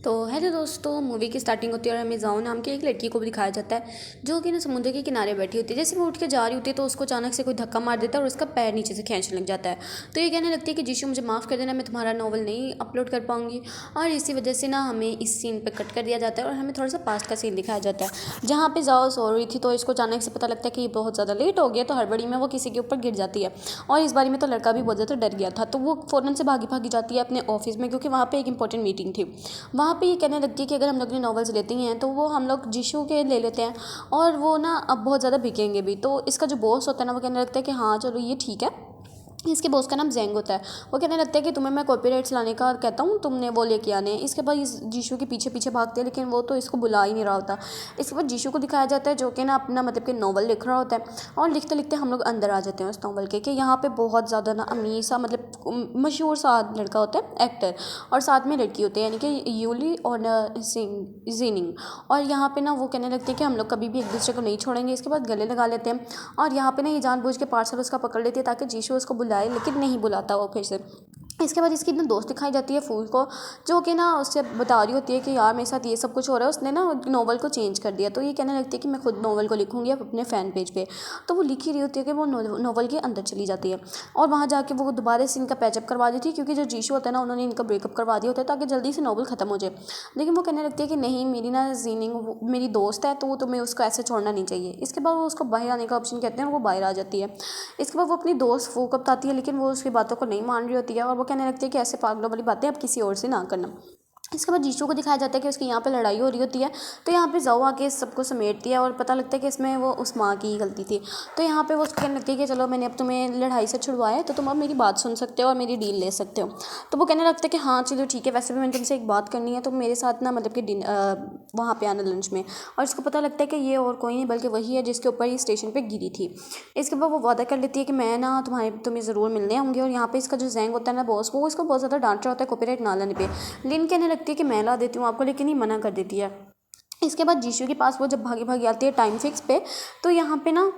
तो हेलो दोस्तों, मूवी की स्टार्टिंग होती है और हमें जाओ नाम की एक लड़की को भी दिखाया जाता है जो कि ना समुद्र के किनारे बैठी होती है। जैसे वो उठ के जा रही होती है तो उसको अचानक से कोई धक्का मार देता है और उसका पैर नीचे से खींचने लग जाता है। तो ये कहने लगती है कि जीशु मुझे माफ़ कर देना, मैं तुम्हारा नॉवल नहीं अपलोड कर पाऊंगी। और इसी वजह से ना हमें इस सीन पर कट कर दिया जाता है और हमें थोड़ा सा पास्ट का सीन दिखाया जाता है जहाँ पे जाओ सो रही थी। तो इसको अचानक से पता लगता है कि ये बहुत ज़्यादा लेट हो गया, तो हड़बड़ी में वो किसी के ऊपर गिर जाती है। और इस बारे में तो लड़का भी बहुत ज़्यादा डर गया था, तो वो फ़ौरन से भागी भागी जाती है अपने ऑफिस में, क्योंकि वहाँ पे एक इंपॉर्टेंट मीटिंग थी। वहाँ पे ये कहने लगती है कि अगर हम लोग ने नॉवेल्स लेती हैं तो वो हम लोग जीशु के ले लेते हैं और वो ना अब बहुत ज़्यादा बिकेंगे भी। तो इसका जो बॉस होता है ना, वो कहने लगता है कि हाँ चलो ये ठीक है। इसके बॉस का नाम जेंग होता है। वो कहने लगता है कि तुम्हें मैं कॉपीराइट्स लाने का कहता हूँ, तुमने वो लेके आने हैं। इसके बाद इस जीशु के पीछे पीछे भागते हैं, लेकिन वो तो इसको बुला ही नहीं रहा होता। इसके बाद जीशु को दिखाया जाता है जो कि ना अपना मतलब कि नॉवल लिख रहा होता है। और लिखते लिखते हम लोग अंदर आ जाते हैं उस नॉवल के, कि यहाँ पे बहुत ज़्यादा ना अमीर सा मतलब मशहूर सा लड़का होता है एक्टर, और साथ में लड़की होती है यानी कि यूली और जीनिंग। और यहाँ पे ना वो कहने लगते हैं कि हम लोग कभी भी एक दूसरे को नहीं छोड़ेंगे। इसके बाद गले लगा लेते हैं और यहाँ पे ना ये जानबूझ के पार्सल उसका पकड़ लेती है ताकि जीशु उसको बुलाए, लेकिन नहीं बुलाता वो फिर से। इसके बाद इसकी ना दोस्त दिखाई जाती है फूल को, जो कि ना उससे बता रही होती है कि यार मेरे साथ ये सब कुछ हो रहा है। उसने ना नॉवल को चेंज कर दिया। तो ये कहने लगती है कि मैं खुद नॉवल को लिखूंगी अब अपने फ़ैन पेज पे। तो वो लिख ही रही होती है कि वो नॉवल के अंदर चली जाती है और वहाँ जाके वो दोबारा से इनका पैचअप करवा देती है, क्योंकि जो जीशु होता है ना, उन्होंने इनका ब्रेकअप करवा दिया होता है ताकि जल्दी से नॉवल ख़त्म हो जाए। लेकिन वो कहने लगती है कि नहीं, मेरी ना जीनिंग मेरी दोस्त है, तो तुम्हें उसको ऐसे छोड़ना नहीं चाहिए। इसके बाद वो उसको बाहर आने का ऑप्शन कहते हैं, वो बाहर आ जाती है। इसके बाद वो अपनी दोस्त फूक बताती है, लेकिन वो उसकी बातों को नहीं मान रही होती है और वो कहने लगती है कि ऐसे पागलों वाली बातें अब किसी और से ना करना। इसके बाद जीशु को दिखाया जाता है कि उसकी यहाँ पे लड़ाई हो रही होती है। तो यहाँ पे जाओ आके सबको समेटती है और पता लगता है कि इसमें वो उस माँ की ही गलती थी। तो यहाँ पे वो उसको कहने लगती है कि चलो मैंने अब तुम्हें लड़ाई से छुड़वाया है, तो तुम अब मेरी बात सुन सकते हो और मेरी डील ले सकते हो। तो वो कहने लगता है कि हाँ चलो ठीक है, वैसे भी मैंने तुमसे एक बात करनी है, तो मेरे साथ ना मतलब कि वहाँ पे आना लंच में। और इसको पता लगता है कि ये और कोई नहीं बल्कि वही है जिसके ऊपर ये स्टेशन पर गिरी थी। इसके बाद वो वादा कर लेती है कि मैं ना तुम्हें ज़रूर मिलने आऊँगी। और यहाँ पे इसका जो जैंग होता है ना बॉस, वो इसको बहुत ज़्यादा डांट रहा होता है कॉपीराइट ना लाने पे। लिन कहने लगती है कि मैं ला देती हूँ आपको, लेकिन ये मना कर देती है। इसके बाद जीशु के पास वो जब भागी भागी आती है टाइम फिक्स पे, तो यहाँ पे ना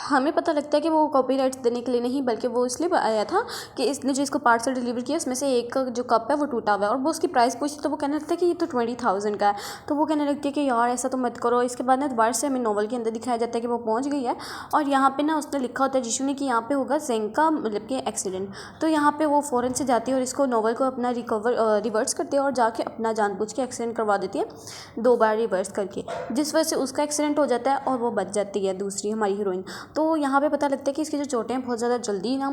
हमें पता लगता है कि वो कॉपीराइट्स देने के लिए नहीं बल्कि वो इसलिए आया था कि इसने जो इसको पार्सल डिलीवर किया उसमें से एक जो कप है वो टूटा हुआ है। और वो उसकी प्राइस पूछती तो वो कहने लगता है कि ये तो 20,000 का है। तो वो कहने लगती है कि यार ऐसा तो मत करो। इसके बाद ना दोबारा से हमें नॉवल के अंदर दिखाया जाता है कि वो पहुंच गई है और यहाँ पे ना उसने लिखा होता है जीशु ने कि यहाँ पे होगा जेंग का मतलब कि एक्सीडेंट। तो यहाँ पे वो फ़ौरन से जाती है और इसको नॉवल को अपना रिवर्स करती है और जाके अपना जानबूझ के एक्सीडेंट करवा देती है 2 बार रिवर्स करके, जिस वजह से उसका एक्सीडेंट हो जाता है और वो बच जाती है दूसरी हमारी हीरोइन। तो यहाँ पे पता लगता है कि इसकी जो चोटें हैं बहुत ज़्यादा जल्दी ना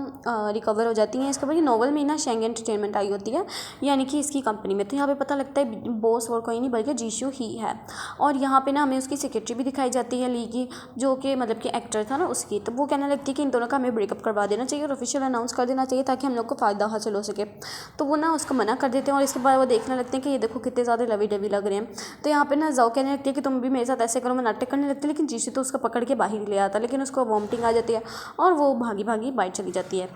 रिकवर हो जाती हैं। इसके बाद ये नॉवल में ना शेंग एंटरटेनमेंट आई होती है यानी कि इसकी कंपनी में। तो यहाँ पे पता लगता है बॉस और कोई नहीं बल्कि जीशु ही है। और यहाँ पे ना हमें उसकी सेक्रेटरी भी दिखाई जाती है ली की, जो कि मतलब कि एक्टर था ना उसकी। तो वो कहने लगती है कि इन दोनों का हमें ब्रेकअप करवा देना चाहिए और ऑफिशियल अनाउंस कर देना चाहिए ताकि हम लोग को फ़ायदा हासिल हो सके। तो वो ना उसको मना कर देते हैं और इसके बाद वो देखने लगते हैं कि ये देखो कितने ज़्यादा लवी डवी लग रहे हैं। तो यहाँ पे ना जाओ कहने लगती है कि तुम भी मेरे साथ ऐसे करो, मैं नाटक करने लगती है। लेकिन जीशु तो उसको पकड़ के बाहर ले आता, लेकिन उसको वॉमिटिंग आ जाती है और वो भागी भागी बाइट चली जाती है।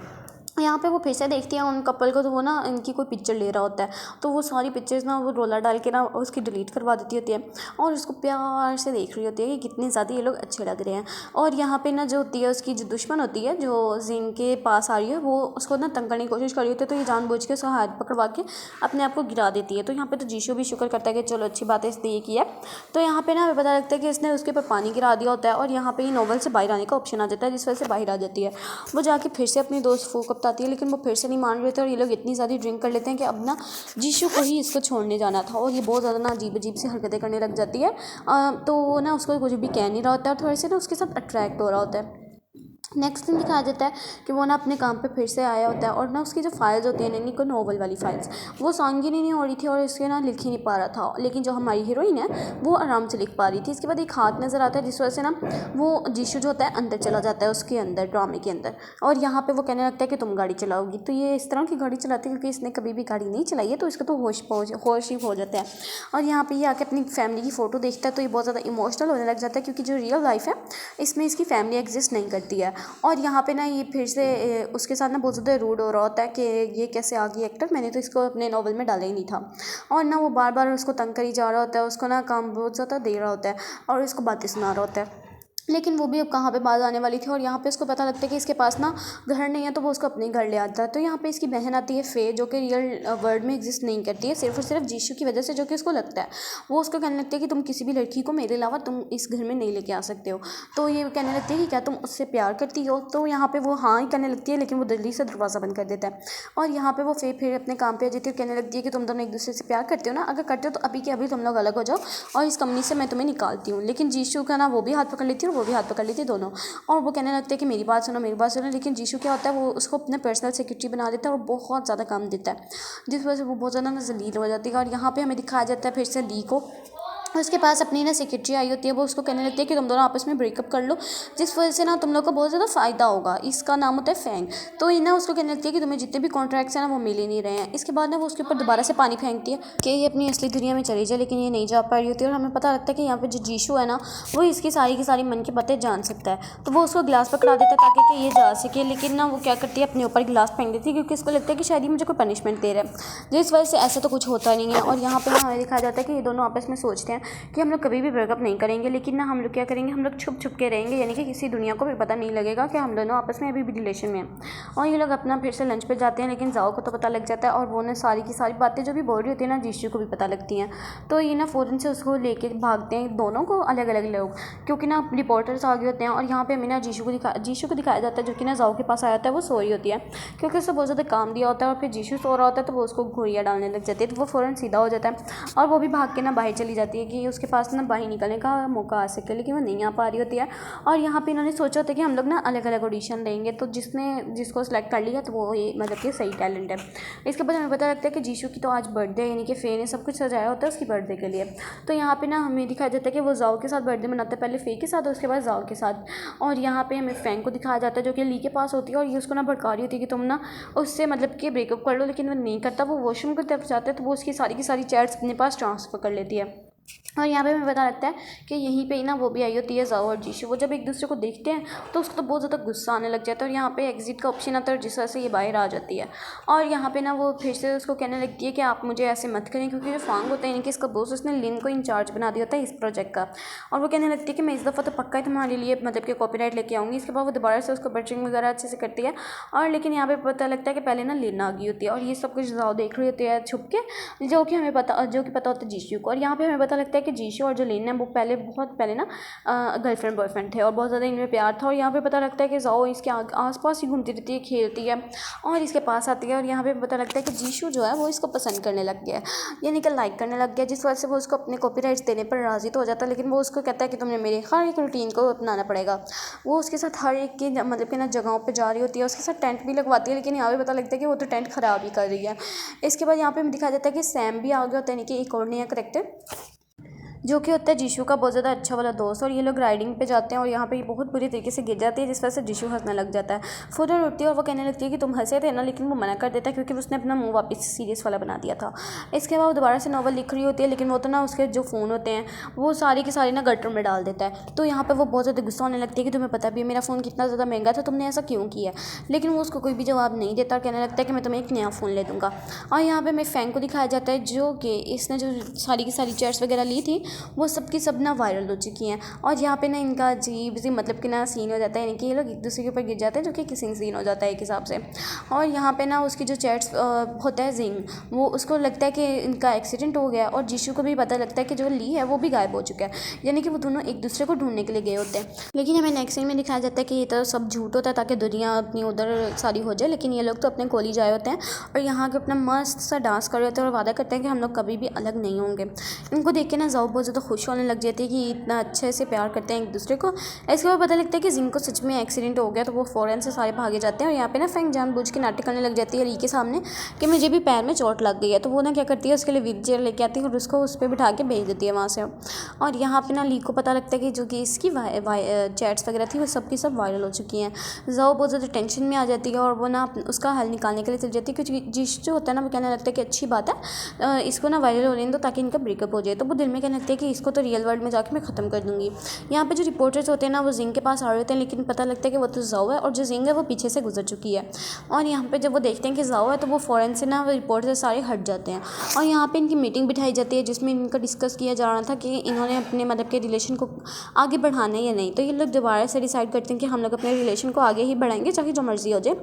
यहाँ पे वो फिर से देखती है उन कपल को, तो वो ना इनकी कोई पिक्चर ले रहा होता है। तो वो सारी पिक्चर्स ना वो रोला डाल के ना उसकी डिलीट करवा देती होती है और उसको प्यार से देख रही होती है कि कितने ज़्यादा ये लोग अच्छे लग रहे हैं। और यहाँ पे ना जो होती है उसकी जो दुश्मन होती है जो जिन के पास आ रही है, वो उसको ना तंग करने की कोशिश कर रही होती है। तो ये जानबूझ के उसका हाथ पकड़वा के अपने आप को गिरा देती है। तो यहाँ पे तो जीशु भी शुक्र करता है कि चलो अच्छी बात है इसने ये किया। तो यहाँ पे ना हमें पता लगता है कि इसने उसके ऊपर पानी गिरा दिया होता है और यहाँ पे ये नॉवल से बाहर आने का ऑप्शन आ जाता है, जिस वजह से बाहर आ जाती है। वो जाके फिर से अपनी दोस्त फूक अपताती है, लेकिन वो फिर से नहीं मान रहे थे और ये लोग इतनी ज़्यादा ड्रिंक कर लेते हैं कि अब ना जीशु को ही इसको छोड़ने जाना था और ये बहुत ज़्यादा ना अजीब अजीब सी हरकतें करने लग जाती है। तो ना उसको कुछ भी कह नहीं रहा होता है और थोड़े से ना उसके साथ अट्रैक्ट हो रहा होता है। नेक्स्ट दिन दिखाया जाता है कि वो ना अपने काम पे फिर से आया होता है और ना उसकी जो फाइल्स होती हैं यानी कि नॉवल वाली फाइल्स, वो सांगीन ही नहीं हो रही थी और इसके ना लिख ही नहीं पा रहा था। लेकिन जो हमारी हीरोइन है वो आराम से लिख पा रही थी। इसके बाद एक हाथ नज़र आता है जिस वजह से ना वो जीशु जो होता है अंदर चला जाता है उसके अंदर ड्रामे के अंदर। और यहाँ पर वो कहने लगता है कि तुम गाड़ी चलाओगी। तो ये इस तरह की गाड़ी चलाती है क्योंकि इसने कभी भी गाड़ी नहीं चलाई है, तो इसका तो होश ही हो जाता है। और यहाँ पर ये आके अपनी फैमिली की फ़ोटो देखता है तो ये बहुत ज़्यादा इमोशनल होने लग जाता है, क्योंकि जो रियल लाइफ है इसमें इसकी फैमिली एग्जिस्ट नहीं करती है। और यहाँ पे ना ये फिर से उसके साथ ना बहुत ज़्यादा रूड हो रहा होता है कि ये कैसे आ गई एक्टर, मैंने तो इसको अपने नॉवल में डाला ही नहीं था। और ना वो बार बार उसको तंग करी जा रहा होता है, उसको ना काम बहुत ज़्यादा दे रहा होता है और उसको बातें सुना रहा होता है। लेकिन वो भी अब कहाँ पे बाज आने वाली थी। और यहाँ पे उसको पता लगता है कि इसके पास ना घर नहीं है, तो वो उसको अपने घर ले आता है। तो यहाँ पे इसकी बहन आती है फे, जो कि रियल वर्ल्ड में एग्जिस्ट नहीं करती है, सिर्फ और सिर्फ जीशू की वजह से, जो कि उसको लगता है। वो उसको कहने लगती है कि तुम किसी भी लड़की को मेरे अलावा तुम इस घर में नहीं लेके आ सकते हो। तो ये कहने लगती है कि क्या तुम उससे प्यार करती हो। तो यहाँ पे वो हाँ ही करने लगती है, लेकिन वो जल्दी से दरवाज़ा बंद कर देता है। और यहाँ पे वो फे फिर अपने काम पे आ जाती है और कहने लगती है कि तुम दोनों एक दूसरे से प्यार करते हो ना, अगर करते हो तो अभी के अभी तुम लोग अलग हो जाओ और इस कंपनी से मैं तुम्हें निकालती हूँ। लेकिन जीशू का ना वो भी हाथ पकड़ लेती है और वो भी हाथ पकड़ लेती है दोनों। और वो कहने लगते हैं कि मेरी बात सुनो, मेरी बात सुनो। लेकिन जीशू क्या होता है, वो उसको अपने पर्सनल सेक्रेटरी बना देता है और बहुत ज़्यादा काम देता है, जिस वजह से वो बहुत ज़्यादा ना जलील हो जाती है। और यहाँ पे हमें दिखाया जाता है फिर से ली को, उसके पास अपनी ना सेक्रेटरी आई होती है। वो उसको कहने लगती है कि तुम दोनों आपस में ब्रेकअप कर लो, जिस वजह से ना तुम लोग को बहुत ज़्यादा फ़ायदा होगा। इसका नाम होता है फैंग। तो ये ना उसको कहने लगती है कि तुम्हें जितने भी कॉन्ट्रैक्ट्स हैं ना वो मिल ही नहीं रहे हैं। इसके बाद ना वो उसके ऊपर दोबारा से पानी फेंकती है कि ये अपनी असली दुनिया में चली जाए, लेकिन ये नहीं जा पा रही होती है। और हमें पता लगता है कि यहाँ पर जो जीशू है ना, वो इसकी सारी की सारी मन की बातें जान सकता है। तो वो उसको गिलास पकड़ा देता है ताकि कि ये जा सके, लेकिन ना वो क्या करती है, अपने ऊपर गिलास फेंक देती है, क्योंकि उसको लगता है कि शायद ही मुझे कोई पनिशमेंट दे रहा है, जिस वजह से ऐसा तो कुछ होता नहीं है। और यहाँ पर हमें दिखाया जाता है कि ये दोनों आपस में सोचते हैं कि हम लोग कभी भी ब्रेकअप नहीं करेंगे, लेकिन ना हम लोग क्या करेंगे, हम लोग छुप छुप के रहेंगे, यानी कि किसी दुनिया को भी पता नहीं लगेगा कि हम दोनों आपस में अभी भी रिलेशन में हैं। और ये लोग अपना फिर से लंच पे जाते हैं, लेकिन जाओ को तो पता लग जाता है और वो ना सारी की सारी बातें जो भी बोल रही होती है ना, जीशू को भी पता लगती हैं। तो ये ना फ़ौरन से उसको लेके भागते हैं, दोनों को अलग अलग लोग, क्योंकि ना रिपोर्टर्स आ गए होते हैं। और यहाँ पे हमें ना जीशू को दिखाया जाता है, जो कि ना जाओ के पास आया होता है। वो सो रही होती है क्योंकि उससे बहुत ज़्यादा काम दिया होता है, और फिर जीशू सो रहा होता है तो वो उसको घुड़िया डालने लग जाती है। तो वो फ़ौरन सीधा हो जाता है और वो भी भाग के ना बाहर चली जाती है कि उसके पास ना बाहर निकलने का मौका आ सके, लेकिन वो नहीं आ पा रही होती है। और यहाँ पे इन्होंने सोचा होता है कि हम लोग ना अलग अलग ऑडिशन देंगे, तो जिसको सिलेक्ट कर लिया तो वो ये मतलब कि सही टैलेंट है। इसके बाद हमें पता लगता है कि जीशू की तो आज बर्थडे है, यानी कि फे ने सब कुछ सजाया होता है उसकी बर्थडे के लिए। तो यहाँ पे ना हमें दिखाया जाता है कि वो जाओ के साथ बर्थडे मनाता है, पहले फे के साथ और उसके बाद जाओ के साथ। और यहाँ पे हमें फैंग को दिखाया जाता है, जो कि ली के पास होती है और ये उसको ना भड़का रही होती है कि तुम ना उससे मतलब कि ब्रेकअप कर लो, लेकिन वो नहीं करता। वो वॉशरूम की तरफ जाता है तो वो उसकी सारी की सारी चैट्स अपने पास ट्रांसफ़र कर लेती है। और यहाँ पे हमें पता लगता है कि यहीं पे ही ना वो भी आई होती है जाओ और जीशू। वो जब एक दूसरे को देखते हैं तो उसको तो बहुत ज़्यादा गुस्सा आने लग जाता है, और यहाँ पे एग्जिट का ऑप्शन आता है, जिस वजह से ये बाहर आ जाती है। और यहाँ पे ना वो फिर से उसको कहने लगती है कि आप मुझे ऐसे मत करें, क्योंकि जो फांग होता है यानी कि इसका बॉस, उसने लिन को इंचार्ज बना दिया होता है इस प्रोजेक्ट का। और वो कहने लगती है कि मैं इस दफ़ा तो पक्का ही तुम्हारे लिए मतलब कि कॉपीराइट लेके आऊँगी। इसके बाद वो दोबारा से उसको बटरिंग वगैरह अच्छे से करती है। और लेकिन यहाँ पे पता लगता है कि पहले ना लिन आ गई होती है और ये सब कुछ जाओ देख रही होती है छुप के, जो कि पता होता है जीशू को। और यहाँ पे हमें पता लगता है कि जीशू और जो लिन है वो बहुत पहले ना गर्लफ्रेंड बॉयफ्रेंड थे और बहुत ज़्यादा इनमें प्यार था। और यहाँ पे पता लगता है कि जाओ इसके आसपास ही घूमती रहती है, खेलती है और इसके पास आती है। और यहाँ पे पता लगता है कि जीशू जो है वो इसको पसंद करने लग गया है, यानी कि लाइक करने लग गया, जिस वजह से वो उसको अपने कॉपीराइट्स देने पर राज़ी तो हो जाता है। लेकिन वो उसको कहता है कि तुमने मेरे हर एक रूटीन को अपनाना पड़ेगा। वो उसके साथ हर एक की मतलब कि ना जगहों पर जा रही होती है, उसके साथ टेंट भी लगवाती है, लेकिन यहाँ पे पता लगता है कि वो तो टेंट ख़राब ही कर रही है। इसके बाद यहाँ पे हमें दिखाया जाता है कि सैम भी आ गया होता है, यानी कि एक और नया करैक्टर, जो कि होता है जीशू का बहुत ज़्यादा अच्छा वाला दोस्त। और ये लोग राइडिंग पे जाते हैं और यहाँ पे ये बहुत बुरी तरीके से गिर जाती है, जिस वजह से जीशू हंसने लग जाता है। फ़ौरन उठती है और वो कहने लगती है कि तुम हंसे थे ना, लेकिन वो मना कर देता है क्योंकि उसने अपना मुंह वापस सीरियस वाला बना दिया था। इसके बाद वो दोबारा से नॉवल लिख रही होती है, लेकिन वो तो ना उसके जो फ़ोन होते हैं वो सारी के सारी ना गटर में डाल देता है। तो यहाँ पर वो बहुत ज़्यादा गुस्सा होने लगती है कि तुम्हें पता भी है मेरा फ़ोन कितना ज़्यादा महंगा था, तुमने ऐसा क्यों किया। लेकिन वो उसको कोई भी जवाब नहीं देता, कहने लगता है कि मैं तुम्हें एक नया फ़ोन ले दूँगा। और यहाँ पर हमें फैंग को दिखाया जाता है, जो कि इसने जो सारी की सारी चैट्स वगैरह ली थी वो सबकी सब ना वायरल हो चुकी हैं। और यहाँ पे ना इनका अजीब सी मतलब कि ना सीन हो जाता है, यानी कि ये लोग एक दूसरे के ऊपर गिर जाते हैं, जो कि किसिंग सीन हो जाता है एक हिसाब से। और यहाँ पे ना उसकी जो चैट्स होता है जिंग, वो उसको लगता है कि इनका एक्सीडेंट हो गया, और जीशू को भी पता लगता है कि जो ली है वो भी गायब हो चुका है, यानी कि वो दोनों एक दूसरे को ढूंढने के लिए गए होते हैं। लेकिन हमें नेक्स्ट सीन में दिखाया जाता है कि ये तो सब झूठ होता है ताकि दुनिया अपनी उधर सारी हो जाए, लेकिन ये लोग तो अपने कॉलेज आए होते हैं और यहाँ के अपना मस्त सा डांस कर रहे होते हैं और वादा करते हैं कि हम लोग कभी भी अलग नहीं होंगे। इनको देख के ना जाओ बहुत ज़्यादा खुश होने लग जाती है कि इतना अच्छे से प्यार करते हैं एक दूसरे को। इसके बाद पता लगता है कि जिंग को सच में एक्सीडेंट हो गया, तो वो फ़ौरन से सारे भागे जाते हैं। और यहाँ पे ना फैंग जानबूझ के नाटक करने लग जाती है ली के सामने कि मुझे भी पैर में चोट लग गई है। तो वो ना क्या करती है, उसके लिए व्हील चेयर लेके आती है और उसको उस पर बिठा के भेज देती है वहाँ से। और यहाँ पे ना ली को पता लगता है कि जो कि इसकी चैट्स वगैरह थी वो सब की सब वायरल हो चुकी हैं। जाओ बहुत ज़्यादा टेंशन में आ जाती है और वो ना उसका हल निकालने के लिए चल जाती है, क्योंकि जिस जो होता है ना वो कहने लगता है कि अच्छी बात है इसको ना वायरल होने दो ताकि इनका ब्रेकअप हो जाए। तो वो दिल में कहने लगती लगती है कि इसको तो रियल वर्ल्ड में जाके मैं ख़त्म कर दूँगी। यहाँ पे जो रिपोर्टर्स होते हैं ना वो जिंग के पास आ रहे होते हैं, लेकिन पता लगता है कि वो तो ज़ाओ है और जो जिंग है वो पीछे से गुजर चुकी है। और यहाँ पे जब वो देखते हैं कि ज़ाओ है तो वो फ़ौरन से ना रिपोर्टर से सारे हट जाते हैं। और यहाँ पे इनकी मीटिंग बिठाई जाती है जिसमें इनका डिस्कस किया जा रहा था कि इन्होंने अपने मतलब के रिलेशन को आगे बढ़ाना है या नहीं। तो ये लोग दोबारा से डिसाइड करते हैं कि हम लोग अपने रिलेशन को आगे ही बढ़ाएंगे, चाहे जो मर्जी हो जाए,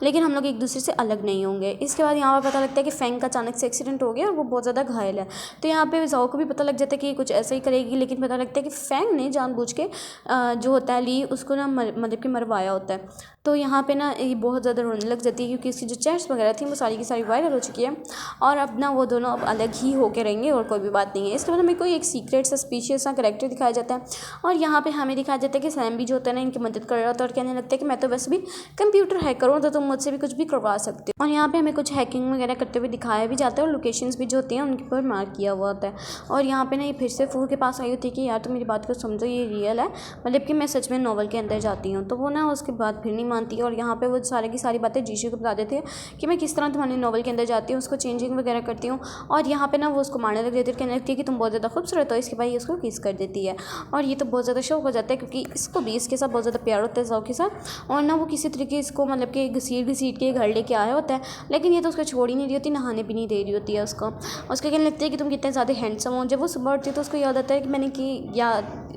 लेकिन हम लोग एक दूसरे से अलग नहीं होंगे। इसके बाद यहाँ पर पता लगता है कि फेंग का अचानक से एक्सीडेंट हो गया और वो बहुत ज़्यादा घायल है। तो यहाँ पे ज़ाओ को भी पता लग जाता है कि ये कुछ ऐसा ही करेगी, लेकिन पता लगता है कि फेंग ने जानबूझ के जो होता है ली उसको ना मतलब कि मरवाया होता है। तो यहाँ पे ना ये बहुत ज़्यादा रोने लग जाती है क्योंकि इसकी जो चैट्स वगैरह थी वो सारी की सारी वायरल हो चुकी है और अब ना वो दोनों अब अलग ही होके रहेंगे और कोई भी बात नहीं है। इसके बाद हमें कोई एक सीक्रेट सस्पिशियस सा कैरेक्टर दिखाया जाता है और यहाँ पे हमें दिखाया जाता है कि सैम भी जो होता है ना इनकी मदद कर रहा होता है और कहने लगता है कि मैं तो वैसे भी कंप्यूटर हैकर हूँ तो तुम मुझसे भी कुछ भी करवा सकते हो। और यहाँ पे हमें कुछ हैकिंग वगैरह करते हुए दिखाया भी जाता है और लोकेशंस भी जो होती हैं उनके ऊपर मार्क किया हुआ होता है। और यहाँ पे ना ये फिर से फू के पास आई होती है कि यार तुम मेरी बात को समझो, ये रियल है, मतलब कि मैं सच में नॉवल के अंदर जाती हूँ। तो वो ना उसके बाद फिर नहीं मानती है और यहाँ पे वो सारी की सारी बातें जीशू को बता देते हैं कि मैं किस तरह तुम्हारे नॉवल के अंदर जाती हूँ, उसको चेंजिंग वगैरह करती हूँ। और यहाँ पे ना वो उसको मारने लग देती है, कहने लगती है कि तुम बहुत ज़्यादा खूबसूरत हो। इसके बाद ये उसको किस कर देती है और ये तो बहुत ज़्यादा शौक हो जाता है क्योंकि इसको भी इसके साथ बहुत ज़्यादा प्यार होता है ज़ाओ के साथ। और ना वो किसी तरीके इसको मतलब कि घसीट के घर लेके आया होता है, लेकिन ये तो उसको छोड़ ही नहीं रही होती, नहाने भी नहीं दे रही होती है उसको कहने लगती है कि तुम कितने ज़्यादा हैंडसम हो। जब वो सुबह उठती है तो उसको याद आता है कि मैंने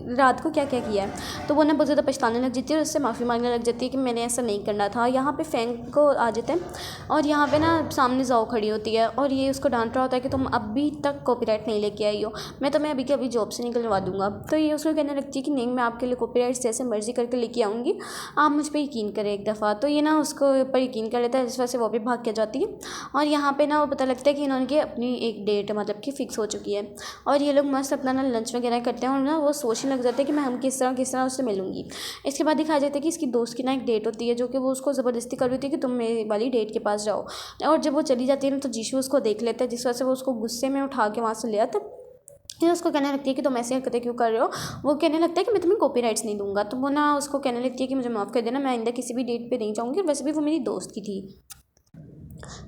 रात को क्या क्या किया है। तो वो ना बहुत ज़्यादा पछताने लग जाती है और उससे माफ़ी मांगने लग जाती है कि मैंने ऐसा नहीं करना था। यहाँ पे फेंग को आ जाते हैं और यहाँ पे ना सामने ज़ाओ खड़ी होती है और ये उसको डांट रहा होता है कि तुम अभी तक कॉपीराइट नहीं लेके आई हो, मैं तुम्हें अभी के अभी जॉब से निकलवा दूंगा। तो ये उसको कहने लगती है कि नहीं, मैं आपके लिए कॉपीराइट जैसे मर्जी करके लेके आऊँगी, आप मुझ पर यकीन करें एक दफ़ा। तो ये ना उसको ऊपर यकीन कर लेता है, जिस वजह से वो भी भाग के जाती है। और यहाँ पे ना वो पता लगता है कि इन्होंने अपनी एक डेट मतलब कि फ़िक्स हो चुकी है और ये लोग मस्त अपना ना लंच वगैरह करते हैं और ना वो सोचने लग जाते हैं कि मैं हम किस तरह उससे मिलूंगी। इसके बाद दिखाया जाता है कि इसकी दोस्त की ना एक डेट होती है जो कि वो उसको ज़बरदस्ती कर रही होती है कि तुम मेरी वाली डेट के पास जाओ। और जब वो चली जाती है ना तो जीशू उसको देख लेता है, जिस वजह से वो उसको गुस्से में उठा के वहाँ से ले आता है। फिर उसको कहने लगती है कि तुम ऐसी हरकतें क्यों कर रहे हो। वो कहने लगता है कि मैं तुम्हें कॉपीराइट्स नहीं दूंगा। तो वो ना उसको कहने लगती है कि मुझे माफ़ कर देना, मैं आइंदा किसी भी डेट पे नहीं जाऊँगी, और वैसे भी वो मेरी दोस्त की थी।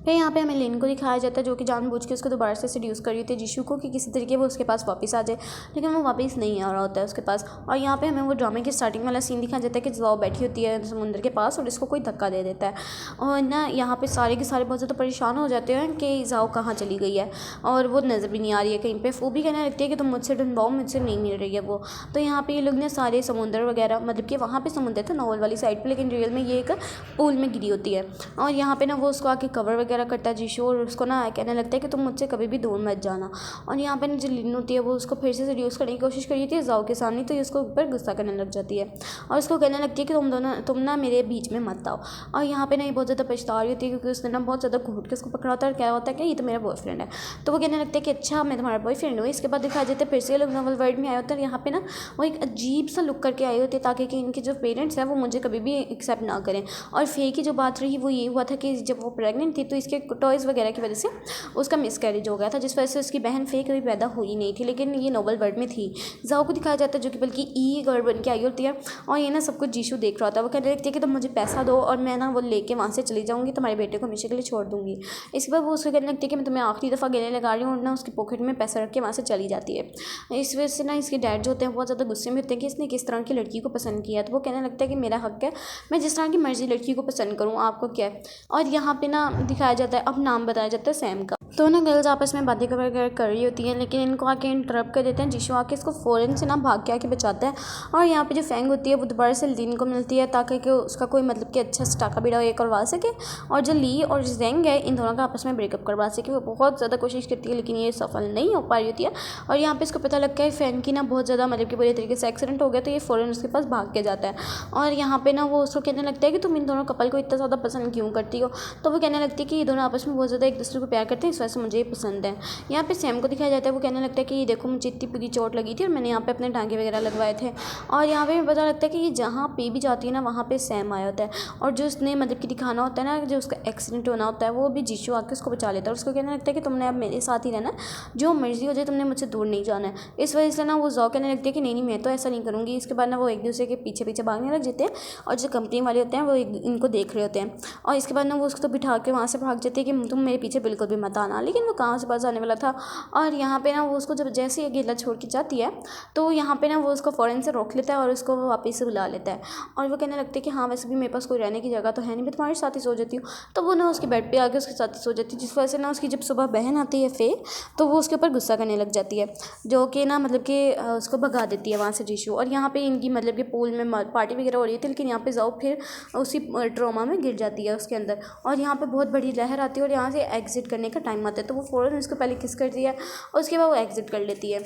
फिर यहाँ पे हमें लिन को दिखाया जाता है जो कि जानबूझ के उसको दोबारा से सेड्यूस कर रही थी जीशू को कि किसी तरीके वो उसके पास वापस आ जाए, लेकिन वो वापस नहीं आ रहा होता है उसके पास। और यहाँ पे हमें वो ड्रामे की स्टार्टिंग वाला सीन दिखाया जाता है कि ज़ाओ बैठी होती है समुद्र के पास और इसको कोई धक्का दे देता है और ना यहाँ पे सारे के सारे बहुत ज़्यादा परेशान हो जाते हैं कि ज़ाओ कहाँ चली गई है और वो नज़र भी नहीं आ रही है कहीं पर। वो भी कहने लगती है कि तुम मुझसे ढूंढवाओ, मुझसे नहीं मिल रही है वो। तो यहाँ पे ये लोग ने सारे समुद्र वगैरह मतलब कि वहाँ पे समुद्र था नॉवल वाली साइड पे, लेकिन रियल में ये एक पूल में गिरी होती है। और यहाँ पे ना वो उसको आके कवर वगैरह करता है जीशू और उसको ना कहने लगता है कि तुम मुझसे कभी भी दूर मत जाना। और यहाँ पे जो लिन होती है वो उसको फिर से सेड्यूस करने की कोशिश कर रही थी ज़ाओ के सामने, तो ये उसको ऊपर गुस्सा करने लग जाती है और उसको कहने लगती है कि तुम ना मेरे बीच में मत आओ। और यहाँ पे ना ये बहुत ज़्यादा पछता रही होती है क्योंकि उसने ना बहुत ज़्यादा घूट के उसको पकड़ा होता है और क्या होता है कि ये तो मेरा बॉयफ्रेंड है। तो वो कहने लगता है कि अच्छा मैं तुम्हारा बॉयफ्रेंड हूँ। इसके बाद दिखाया जाता है फिर से लोग नॉवल वर्ल्ड में आए होते हैं और यहाँ पे ना वो एक अजीब सा लुक करके आए होते हैं ताकि कि इनके जो पेरेंट्स हैं वो मुझे कभी भी एक्सेप्ट ना करें। और फे की जो बात रही वो ये हुआ था कि जब वो प्रेग्नेंट थी तो इसके टॉयज़ वगैरह की वजह से उसका मिसकैरेज हो गया था, जिस वजह से उसकी बहन फे कभी पैदा हुई नहीं थी, लेकिन ये नॉवल वर्ल्ड में थी। ज़ाओ को दिखाया जाता है जो कि बल्कि ई गर्ल बन के आई होती है और ये ना सब कुछ जीशू देख रहा होता है। वो कहने लगती है कि तुम मुझे पैसा दो और मैं ना वो लेके वहाँ से चली जाऊँगी, तुम्हारे बेटे को हमेशा के लिए छोड़ दूँगी। इसके बाद वो उसको कहने लगती है कि मैं तुम्हें आखिरी दफ़ा गले लगा रही हूँ और ना उसकी पॉकेट में पैसा रख के वहाँ से चली जाती है। इस वजह से ना इसके डैड जो होते हैं बहुत ज़्यादा गुस्से में होते हैं कि इसने किस तरह की लड़की को पसंद किया। तो वो कहने लगता है कि मेरा हक है, मैं जिस तरह की मर्जी लड़की को पसंद करूँ, आपको क्या है। और यहाँ पे ना दिखाया जाता है, अब नाम बताया जाता है सैम का। तो ना गर्ल्स आपस में बातें कर रही होती हैं, लेकिन इनको आके इंटरप्ट कर देते हैं। जीशू आके इसको फ़ौरन से ना भाग के आके बचाता है और यहाँ पे जो फेंग होती है वो दोबारा से लिन को मिलती है ताकि कि उसका कोई मतलब कि अच्छा स्टाका बीड़ा ये करवा सके और जो ली और जेंग है इन दोनों का आपस में ब्रेकअप करवा सके। वो बहुत ज़्यादा कोशिश करती है लेकिन ये सफल नहीं हो पा रही होती है। और यहाँ पे इसको पता लगता है फेंग की ना बहुत ज़्यादा मतलब कि बुरी तरीके से एक्सीडेंट हो गया, तो ये फ़ौरन उसके पास भाग के जाता है और यहाँ पे ना वो उसको कहने लगता है कि तुम इन दोनों कपल को इतना ज़्यादा पसंद क्यों करती हो। तो वो कहने लगती है कि ये दोनों आपस में बहुत ज़्यादा एक दूसरे को प्यार करते हैं, इस वजह से मुझे ये पसंद है। यहाँ पे सैम को दिखाया जाता है, वो कहने लगता है कि ये देखो मुझे इतनी पूरी चोट लगी थी और मैंने यहाँ पे अपने टांगे वगैरह लगवाए थे। और यहाँ पे पता लगता है कि ये जहाँ पे भी जाती है ना वहाँ पे सैम आया होता है और जो उसने मतलब कि दिखाना होता है ना जो उसका एक्सीडेंट होना होता है वो भी जीशू आके उसको बचा लेता है और उसको कहने लगता है कि तुमने अब मेरे साथ ही रहना, जो मर्जी हो जाए तुमने मुझसे दूर नहीं जाना है। इस वजह से ना वो ज़ाओ कहने लगती है कि नहीं मैं तो ऐसा नहीं करूँगी। इसके बाद ना वो एक दूसरे के पीछे पीछे भागने लग जाते हैं और जो कंपनी वाले होते हैं वो इनको देख रहे होते हैं और इसके बाद ना वो उसको तो बिठा के वहाँ से भाग जाती है कि तुम मेरे पीछे बिल्कुल भी मत आना। बचाना, लेकिन वो कहाँ से बचाने वाला था। और यहाँ पे ना वो उसको जब जैसे ही अकेला छोड़ के जाती है तो यहाँ पे ना वो उसको फ़ौरन से रोक लेता है और उसको वो वापस से बुला लेता है। और वो कहने लगती है कि हाँ वैसे भी मेरे पास कोई रहने की जगह तो है नहीं, मैं तुम्हारे साथ ही सो जाती हूँ। तो वो ना उसके बेड पे आके उसके साथ ही सो जाती है, जिस वजह से ना उसकी जब सुबह बहन आती है फे, तो वो उसके ऊपर गुस्सा करने लग जाती है, जो कि ना मतलब कि उसको भगा देती है वहाँ से जीशू। और यहाँ पे इनकी मतलब कि पूल में पार्टी वगैरह हो रही थी, लेकिन यहाँ पे जाओ फिर उसी ट्रॉमा में गिर जाती है उसके अंदर। और यहाँ पे बहुत बड़ी लहर आती है और यहाँ से एग्जिट करने का टाइम आता है, तो वो फ़ौरन उसको पहले किस करती है और उसके बाद वो एग्जिट कर लेती है।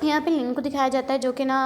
यहाँ पे लिन को दिखाया जाता है, जो कि ना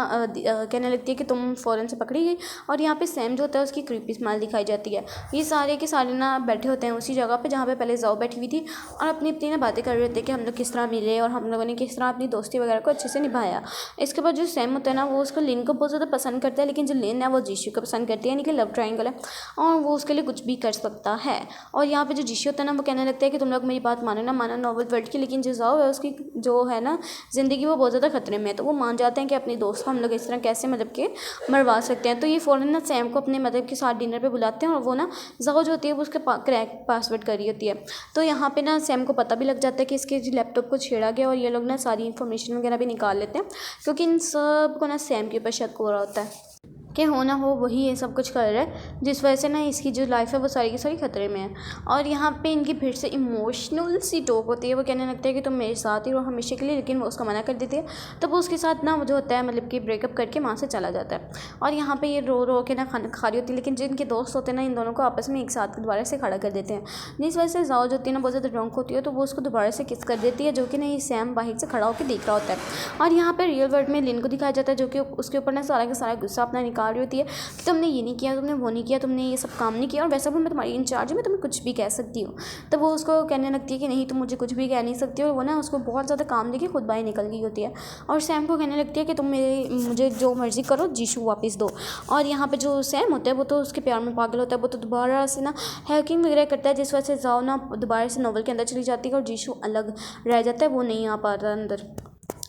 कहने लगती है कि तुम फ़ौरन से पकड़ी गई। और यहाँ पे सैम जो होता है उसकी क्रीपी स्माइल दिखाई जाती है। ये सारे के सारे ना बैठे होते हैं उसी जगह पे जहाँ पे पहले जाओ बैठी हुई थी, और अपनी अपनी ना बातें कर रहे होते हैं कि हम लोग किस तरह मिले और हम लोगों ने किस तरह अपनी दोस्ती वगैरह को अच्छे से निभाया। इसके बाद जो सैम होता है ना वो उसको लिन को बहुत ज़्यादा पसंद करता है, लेकिन जो लिन है वो जीशू को पसंद करती है, यानी कि लव ट्रायंगल है और वो उसके लिए कुछ भी कर सकता है। और यहाँ पे जो जीशू होता है ना वो कहने लगता है कि तुम लोग मेरी बात मानो ना मानो नॉवल वर्ल्ड की, लेकिन जो जाओ है उसकी जो है ना ज़िंदगी वो बहुत ज़्यादा खतरे में है। तो वो मान जाते हैं कि अपनी दोस्त को हम लोग इस तरह कैसे मतलब कि मरवा सकते हैं। तो ये फ़ौरन ना सैम को अपने मतलब के साथ डिनर पे बुलाते हैं और वो ना जाओ जो होती है वो उसके क्रैक पासवर्ड कर रही होती है। तो यहाँ पे ना सैम को पता भी लग जाता है कि इसके लैपटॉप को छेड़ा गया, और ये लोग ना सारी इन्फॉर्मेशन वगैरह भी निकाल लेते हैं, क्योंकि इन सब को ना सैम के ऊपर शक हो रहा होता है कि हो ना हो वही ये सब कुछ कर रहा है, जिस वजह से ना इसकी जो लाइफ है वो सारी की सारी खतरे में है। और यहाँ पे इनकी फिर से इमोशनल सी टॉक होती है। वो कहने लगता है कि तुम मेरे साथ ही रहो हमेशा के लिए, लेकिन वो उसका मना कर देती है। तो वो उसके साथ ना जो होता है मतलब कि ब्रेकअप करके वहाँ से चला जाता है। और यहाँ पे ये रो रो के ना खाना खा रही होती है, लेकिन जो इनके दोस्त होते हैं ना इन दोनों को आपस में एक साथ दोबारा से खड़ा कर देते हैं, जिस वजह से जाओ जो होती है ना बहुत ज़्यादा ड्रंक होती है, तो वो उसको दोबारा से किस कर देती है, जो कि ना ये सैम बाहर से खड़ा होकर देख रहा होता है। और यहाँ पर रियल वर्ल्ड में लिन को दिखाया जाता है, जो कि उसके ऊपर ना सारा का सारा गुस्सा अपना निकाल रही होती है कि तुमने ये नहीं किया, तुमने वो नहीं किया, तुमने ये सब काम नहीं किया, और वैसा भी मैं तुम्हारी इंचार्ज हूँ, मैं तुम्हें कुछ भी कह सकती हूँ। तो वो उसको कहने लगती है कि नहीं तुम मुझे कुछ भी कह नहीं सकती, और वो ना उसको बहुत ज़्यादा काम देके खुद बाहर निकल गई होती है। और सैम को कहने लगती है कि तुम मुझे जो मर्ज़ी करो, जीशू वापस दो। और यहाँ पे जो सैम होता है वो तो उसके प्यार में पागल होता है, वो तो दोबारा से ना हैकिंग वगैरह करता है, जिस वजह से जाओ ना दोबारा से नोवेल के अंदर चली जाती है और जीशू अलग रह जाता है, वो नहीं आ पाता अंदर,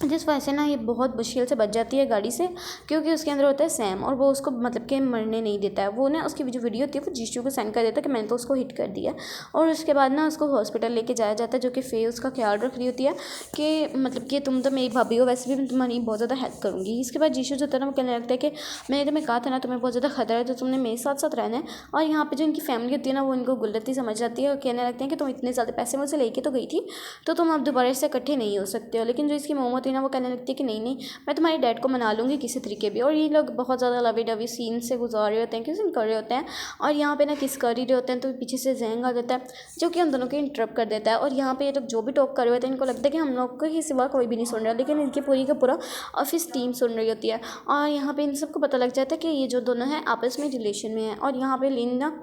जिस वजह से ना ये बहुत मुश्किल से बच जाती है गाड़ी से, क्योंकि उसके अंदर होता है सैम, और वो उसको मतलब कि मरने नहीं देता है। वो ना उसकी जो वीडियो होती है वो जीशू को सेंड कर देता है कि मैंने तो उसको हिट कर दिया। और उसके बाद ना उसको हॉस्पिटल लेके जाया जाता है, जो कि फे उसका ख्याल रख रही होती है कि मतलब कि तुम तो मेरी भाभी हो, वैसे भी मैं तुम्हारी बहुत ज़्यादा हेल्प करूँगी। इसके बाद जीशू जो तरह कहने लगता है कि मैंने तुम्हें कहा था ना तुम्हें बहुत ज़्यादा खतरा है, तो तुमने मेरे साथ साथ रहना है। और यहाँ पर जो इनकी फैमिली होती है ना वो इनको गुलती समझ जाती है और कहने लगते हैं कि तुम इतने ज़्यादा पैसे मुझसे लेके तो गई थी, तो तुम अब दोबारा से इकट्ठे नहीं हो सकते हो। लेकिन जो इसकी मोम होती है ना वो कहने लगती है कि नहीं मैं तुम्हारे डैड को मना लूँगी किसी तरीके भी। और ये लोग बहुत ज़्यादा लवी डवी सीन से गुजार रहे होते हैं, किसी कर रहे होते हैं, और यहाँ पे ना किस कर ही रहे होते हैं, तो पीछे से जैंग आ जाता है जो कि हम दोनों को इंटरप्ट कर देता है। और यहाँ पे ये लोग जो भी टॉक कर रहे होते हैं इनको लगता है कि हम लोग को ही सिवा कोई भी नहीं सुन रहा, लेकिन इनकी पूरी का पूरा ऑफिस टीम सुन रही होती है। और यहाँ पे इन सबको पता लग जाता है कि ये जो दोनों हैं आपस में रिलेशन में है। और यहाँ पे लिन ना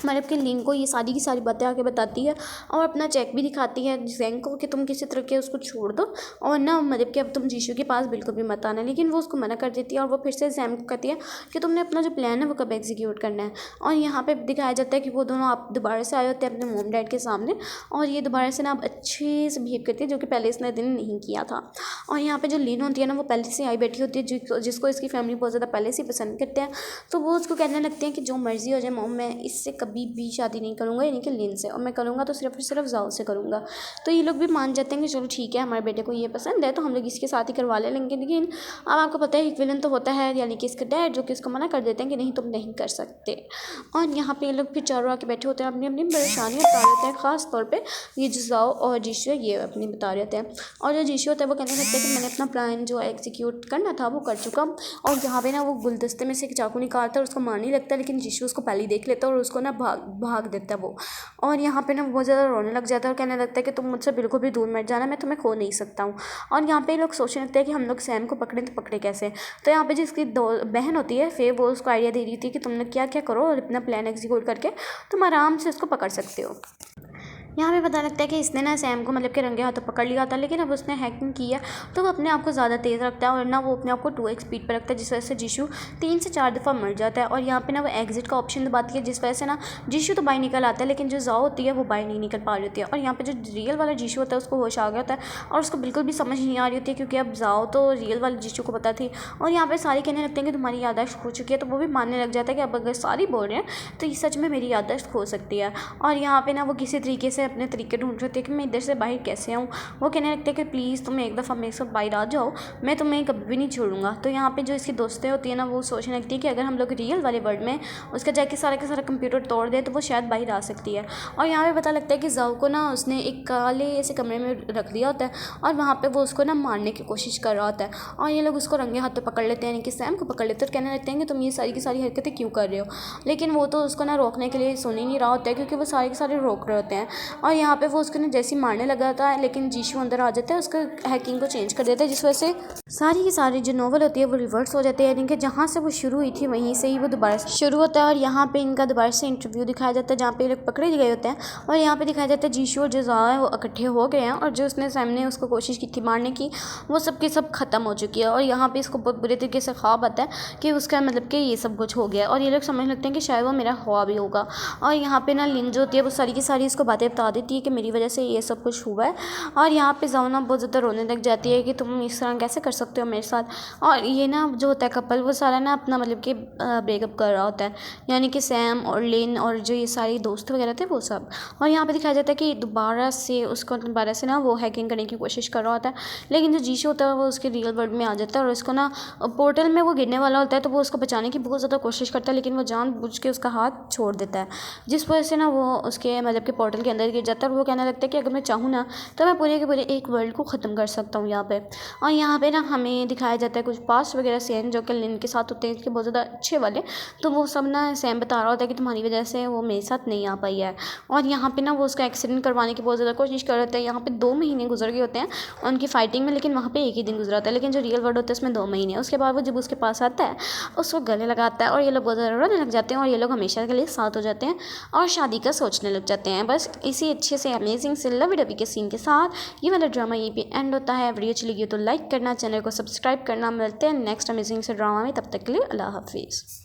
मतलब कि लिन को ये सारी की सारी बातें आके बताती है और अपना चेक भी दिखाती है जैंग को कि तुम किसी तरह के उसको छोड़ दो और ना मतलब कि अब तुम जीशू के पास बिल्कुल भी मत आना। लेकिन वो उसको मना कर देती है और वो फिर से जैंग को कहती है कि तुमने अपना जो प्लान है वो कब एग्जीक्यूट करना है। और यहाँ पे दिखाया जाता है कि वो दोनों आप दोबारा से आए होते हैं अपने मोम डैड के सामने, और ये दोबारा से ना अब अच्छे से बिहेव करती है, जो कि पहले इसने दिन नहीं किया था। और यहाँ पे जो लिन होती है ना वो पहले से आई बैठी होती है, जिसको इसकी फैमिली बहुत ज़्यादा पहले से पसंद करते हैं। तो वो उसको कहने लगते हैं कि जो मर्जी हो जाए मोम, मैं इससे कभी भी शादी नहीं करूँगा, यानी कि लिन से, और मैं करूँगा तो सिर्फ और सिर्फ जाओ से करूँगा। तो ये लोग भी मान जाते हैं कि चलो ठीक है हमारे बेटे को ये पसंद है तो हम लोग इसके साथ ही करवा लेंगे। लेकिन अब आपको पता है एक विलन तो होता है, यानी कि इसका डैड, जो कि इसको मना कर देते हैं कि नहीं तुम नहीं कर सकते। और यहाँ पे ये लोग फिर चारों आके बैठे होते हैं, अपनी अपनी परेशानियाँ बता रहे होते हैं। ख़ास तौर पर ये जो जाओ और जीशू ये अपनी बता रहे होते हैं। और जो जीशू होता है वो कहने लगता है कि मैंने अपना प्लान जो एग्जीक्यूट करना था वो कर चुका। और यहाँ पे ना वो गुलदस्ते में से एक चाकू निकालता है और उसको मारने लगता है, लेकिन जीशू उसको पहले ही देख लेता है और उसको ना भाग देता है वो। और यहाँ पे ना बहुत ज़्यादा रोने लग जाता है और कहने लगता है कि तुम मुझसे बिल्कुल भी दूर मत जाना, मैं तुम्हें खो नहीं सकता हूँ। और यहाँ पे लोग सोचने लगते हैं कि हम लोग सैम को पकड़ें तो पकड़े कैसे। तो यहाँ पे जिसकी दो बहन होती है फिर वो उसको आइडिया दे रही थी कि तुम लोग क्या क्या करो और अपना प्लान एग्जीक्यूट करके तुम आराम से उसको पकड़ सकते हो। यहाँ पे पता लगता है कि इसने ना सैम को मतलब कि रंगे हाथों पकड़ लिया था, लेकिन अब उसने हैकिंग की है तो वो अपने आप को ज़्यादा तेज़ रखता है और ना वो अपने आप को 2x स्पीड पर रखता है, जिस वजह से जीशू 3 से 4 दफ़ा मर जाता है। और यहाँ पे ना वो एग्जिट का ऑप्शन दबाती है, जिस वजह से ना जीशू तो बाहर निकल आता है, लेकिन जो जाओ होती है वो बाहर नहीं निकल पा रही होती है। और यहाँ पर जो रियल वाला जीशू होता है उसको होश आ गया होता है और उसको बिल्कुल भी समझ नहीं आ रही होती है, क्योंकि अब जाओ तो रियल वाले जीशू को पता थी। और यहाँ पर सारे कहने लगते हैं कि तुम्हारी याददाश्त खो चुकी है, तो वो भी मानने लग जाता है कि अब अगर सारी बोल रहे हैं तो ये सच में मेरी याददाश्त खो सकती है। और यहाँ पर ना वो किसी तरीके से से अपने तरीके ढूंढ रहे होते हैं कि मैं इधर से बाहर कैसे आऊँ। वो कहने लगते हैं कि प्लीज़ तुम एक दफ़ा मेरे साथ बाहर आ जाओ, मैं तुम्हें कभी भी नहीं छोड़ूंगा। तो यहाँ पे जो इसकी दोस्तें होती है ना, वो सोचने लगती है कि अगर हम लोग रियल वाले वर्ल्ड में उसका जाके सारा का सारा कंप्यूटर तोड़ दे तो वो शायद बाहर आ सकती है। और यहाँ पे पता लगता है कि जाओ को ना उसने एक काले ऐसे कमरे में रख दिया होता है और वहाँ पे वो उसको ना मारने की कोशिश कर रहा होता है। और ये लोग उसको रंगे हाथों पकड़ लेते हैं, यानी कि सैम को पकड़ लेते हैं और कहने लगते हैं कि तुम ये सारी की सारी हरकतें क्यों कर रहे हो। लेकिन वो तो उसको ना रोकने के लिए सुन ही नहीं रहा होता है, क्योंकि वो सारे के सारे रोक रहे होते हैं। और यहाँ पे वो उसको ना जैसे ही मारने लगा था, लेकिन जीशू अंदर आ जाता है, उसका हैकिंग को चेंज कर देता है, जिस वजह से सारी की सारी जो नॉवल होती है वो रिवर्स हो जाती है। यानी कि जहाँ से वो शुरू हुई थी वहीं से ही वो दोबारा शुरू होता है। और यहाँ पे इनका दोबारा से इंटरव्यू दिखाया जाता है, जहाँ पे ये लोग पकड़े गए होते हैं। और यहाँ पे दिखाया जाता है जीशू और जो ज़ा है वो इकट्ठे हो गए हैं, और जो उसने सामने उसको कोशिश की थी मारने की, वो सब के सब खत्म हो चुकी है। और यहाँ पे इसको बहुत बुरे तरीके से ख्वाब आता है कि उसका मतलब कि ये सब कुछ हो गया, और ये लोग समझ लगते हैं कि शायद वो मेरा ख्वाब ही होगा। और यहाँ पे ना लिन जो होती है वो सारी की सारी इसको बातें बता देती है कि मेरी वजह से ये सब कुछ हुआ है। और यहाँ पे जाओ ना बहुत ज़्यादा रोने लग जाती है कि तुम इस तरह कैसे कर सकते हो मेरे साथ। और ये ना जो होता है कपल, वो सारा ना अपना मतलब कि ब्रेकअप कर रहा होता है, यानी कि सैम और लिन और जो ये सारे दोस्त वगैरह थे वो सब। और यहाँ पे दिखाया जाता है कि दोबारा से ना वो हैकिंग करने की कोशिश कर रहा होता है, लेकिन जो जीशू होता है वो उसके रियल वर्ल्ड में आ जाता है और उसको ना पोर्टल में वो गिरने वाला होता है, तो वो उसको बचाने की बहुत ज़्यादा कोशिश करता है, लेकिन वो जानबूझ के उसका हाथ छोड़ देता है, जिस वजह से ना वो उसके मतलब कि पोर्टल के अंदर गिर जाता है। और वो कहने लगता है कि अगर मैं चाहूँ ना तो मैं पूरे के पूरे एक वर्ल्ड को ख़त्म कर सकता हूँ यहाँ पे। और यहाँ पे ना हमें दिखाया जाता है कुछ पास्ट वगैरह सीन जो कि लिन के साथ होते हैं, इसके बहुत ज़्यादा अच्छे वाले। तो वो सब ना सैम बता रहा होता है कि तुम्हारी वजह से वो मेरे साथ नहीं आ पाई है। और यहाँ पे ना वो उसका एक्सीडेंट करवाने की बहुत ज़्यादा कोशिश कर रहे थे। यहाँ पे 2 महीने गुजर गए होते हैं उनकी फाइटिंग में, लेकिन वहाँ पे एक ही दिन गुजरा होता है। लेकिन जो रियल वर्ल्ड होता है उसमें 2 महीने। उसके बाद वो जब उसके पास आता है उसको गले लगाता है और ये लोग बहुत ज़्यादा रोने लग जाते हैं और ये लोग हमेशा के लिए साथ हो जाते हैं और शादी का सोचने लग जाते हैं। बस इसी अच्छे से अमेजिंग से लवी डबी के सीन के साथ ये वाला ड्रामा यहीं पे एंड होता है। वीडियो चली गई तो लाइक करना, चैनल को सब्सक्राइब करना। मिलते हैं नेक्स्ट अमेजिंग से ड्रामा में, तब तक के लिए अल्लाह हाफिज़।